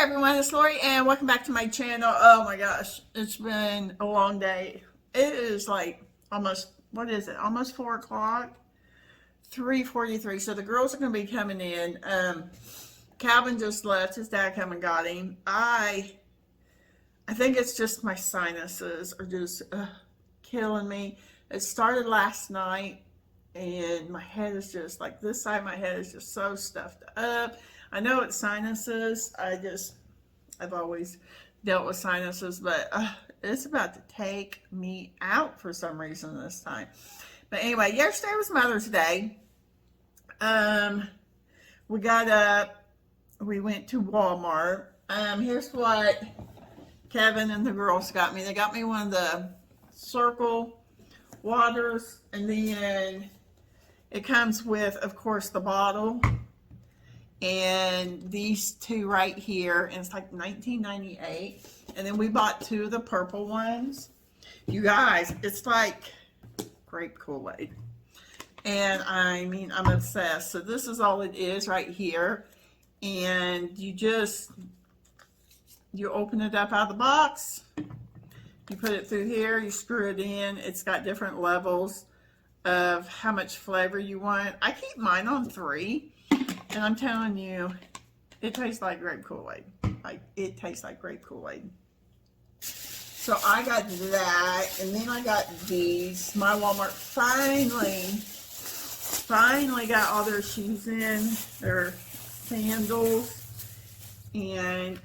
everyone, it's Lori and welcome back to my channel. Oh my gosh, it's been a long day. It is like almost, what is it? Almost 4 o'clock, 3:43. So the girls are going to be coming in. Calvin just left. His dad come and got him. I think it's just my sinuses are just killing me. It started last night and my head is just like, this side of my head is just so stuffed up. I know it's sinuses. I've always dealt with sinuses, but it's about to take me out for some reason this time. But anyway, yesterday was Mother's Day. We got up, we went to Walmart. Here's what Kevin and the girls got me. They got me one of the Circle waters, and then it comes with, of course, the bottle. And these two right here, and it's like $19.98. And then we bought 2 of the purple ones. You guys, it's like grape Kool-Aid. And I mean, I'm obsessed. So this is all it is right here. And you open it up out of the box. You put it through here, you screw it in. It's got different levels of how much flavor you want. I keep mine on 3. And I'm telling you, it tastes like grape Kool-Aid. Like, it tastes like grape Kool-Aid. So I got that, and then I got these. My Walmart finally got all their shoes in, their sandals, and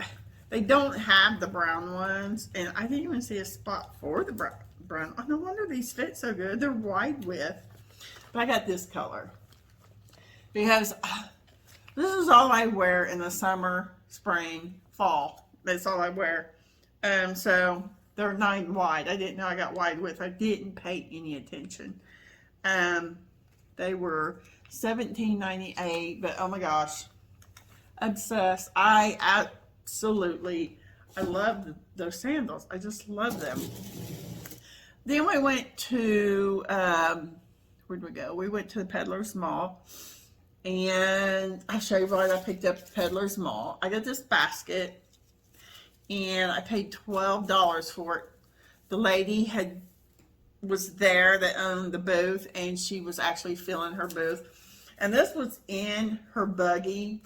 they don't have the brown ones, and I didn't even see a spot for the brown. Oh, no wonder these fit so good. They're wide width, but I got this color because this is all I wear in the summer, spring, fall. That's all I wear. So they're 9 wide. I didn't know I got wide width. I didn't pay any attention. They were $17.98, but oh my gosh, obsessed. I love those sandals. I just love them. Then we went to, where'd we go? We went to the Peddler's Mall. And I'll show you what I picked up at Peddler's Mall. I got this basket, and I paid $12 for it. The lady was there that owned the booth, and she was actually filling her booth. And this was in her buggy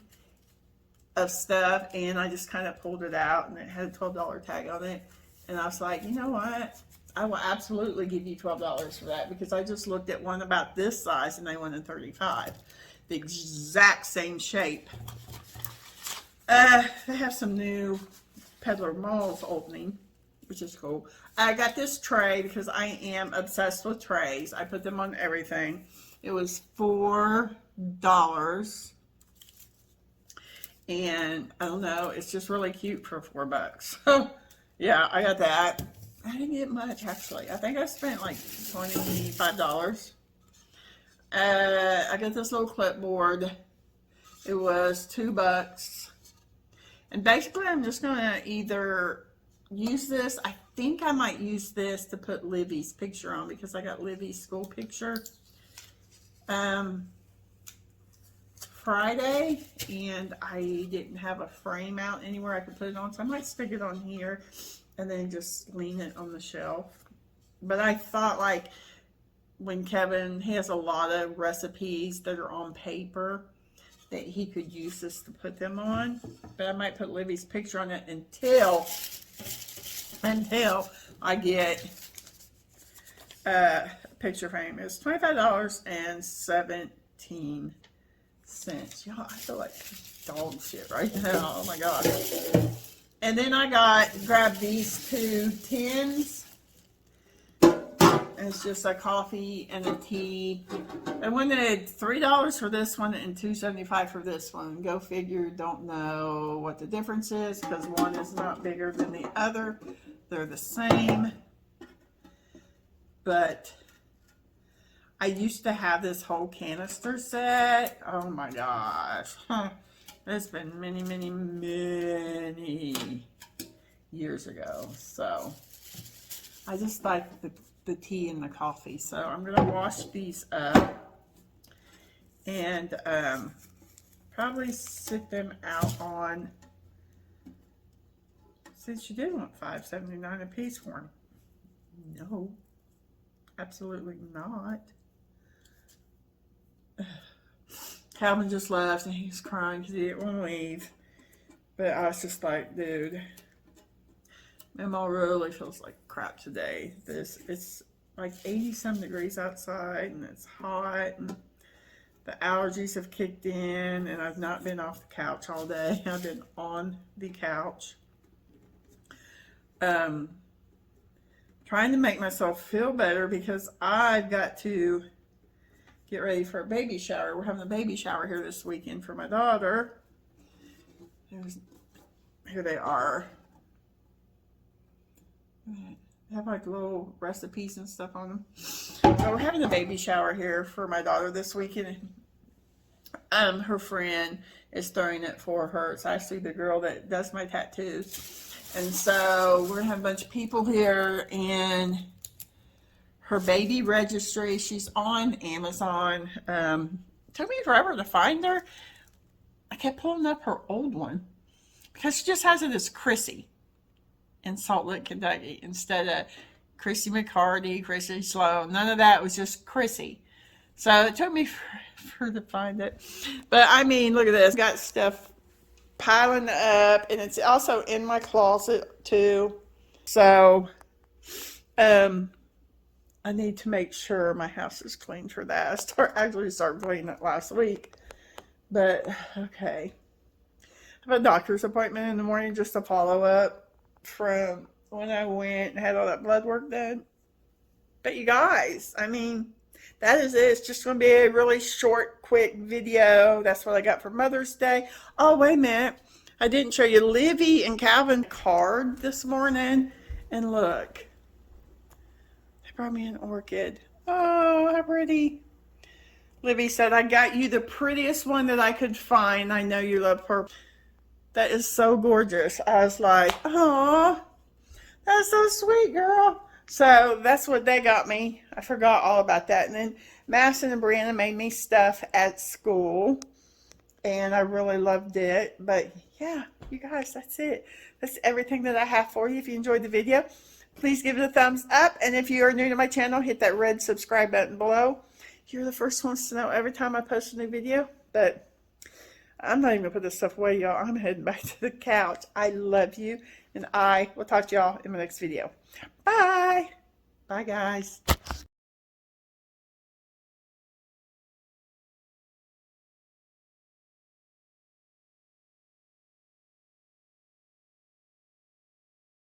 of stuff, and I just kind of pulled it out, and it had a $12 tag on it. And I was like, you know what? I will absolutely give you $12 for that, because I just looked at one about this size, and they wanted $35. The exact same shape. They have some new Peddler malls opening, which is cool. I got this tray because I am obsessed with trays. I put them on everything. It was $4, and I don't know, it's just really cute for $4. So yeah, I got that. I didn't get much actually. I think I spent like $25. I got this little clipboard. It was $2. And basically I'm just going to either use this. I think I might use this to put Livy's picture on, because I got Livy's school picture Friday, and I didn't have a frame out anywhere I could put it on. So I might stick it on here and then just lean it on the shelf. But I thought, like, when Kevin has a lot of recipes that are on paper, that he could use this to put them on. But I might put Livy's picture on it until I get a picture frame. It's $25.17. Y'all, I feel like dog shit right now. Oh my gosh. And then I grabbed these 2 tins. It's just a coffee and a tea. I wanted $3 for this one and $2.75 for this one. Go figure. Don't know what the difference is, because one is not bigger than the other. They're the same. But I used to have this whole canister set. Oh my gosh. It's been many, many, many years ago. So I just like the tea and the coffee. So I'm going to wash these up and probably sit them out on Since you did want $5.79 a piece for them. No, absolutely not. Calvin just left and he's crying because he didn't want to leave. But I was just like, dude, Mama really feels like crap today. It's like 80-some degrees outside and it's hot and the allergies have kicked in and I've not been off the couch all day. I've been on the couch. Trying to make myself feel better because I've got to get ready for a baby shower. We're having a baby shower here this weekend for my daughter. Here they are. They have like little recipes and stuff on them. So we're having a baby shower here for my daughter this weekend. Her friend is throwing it for her. It's actually the girl that does my tattoos. And so we're gonna have a bunch of people here, and her baby registry, she's on Amazon. Took me forever to find her. I kept pulling up her old one because she just has it as Chrissy in Salt Lake, Kentucky, instead of Chrissy McCarty, Chrissy Sloan. None of that. It was just Chrissy. So it took me forever to find it. But I mean, look at this. Got stuff piling up, and it's also in my closet too. So I need to make sure my house is clean for that. I actually started cleaning it last week. But okay. I have a doctor's appointment in the morning just to follow up from when I went and had all that blood work done. But you guys, I mean, that is it. It's just going to be a really short, quick video. That's what I got for Mother's Day. Oh, wait a minute. I didn't show you Livy and Calvin card this morning. And look. They brought me an orchid. Oh, how pretty. Livy said, I got you the prettiest one that I could find. I know you love purple. That is so gorgeous. I was like, oh, that's so sweet, girl. So that's what they got me. I forgot all about that. And then Madison and Brianna made me stuff at school. And I really loved it. But yeah, you guys, that's it. That's everything that I have for you. If you enjoyed the video, please give it a thumbs up. And if you are new to my channel, hit that red subscribe button below. You're the first ones to know every time I post a new video. But I'm not even going to put this stuff away, y'all. I'm heading back to the couch. I love you. And I will talk to y'all in my next video. Bye. Bye, guys.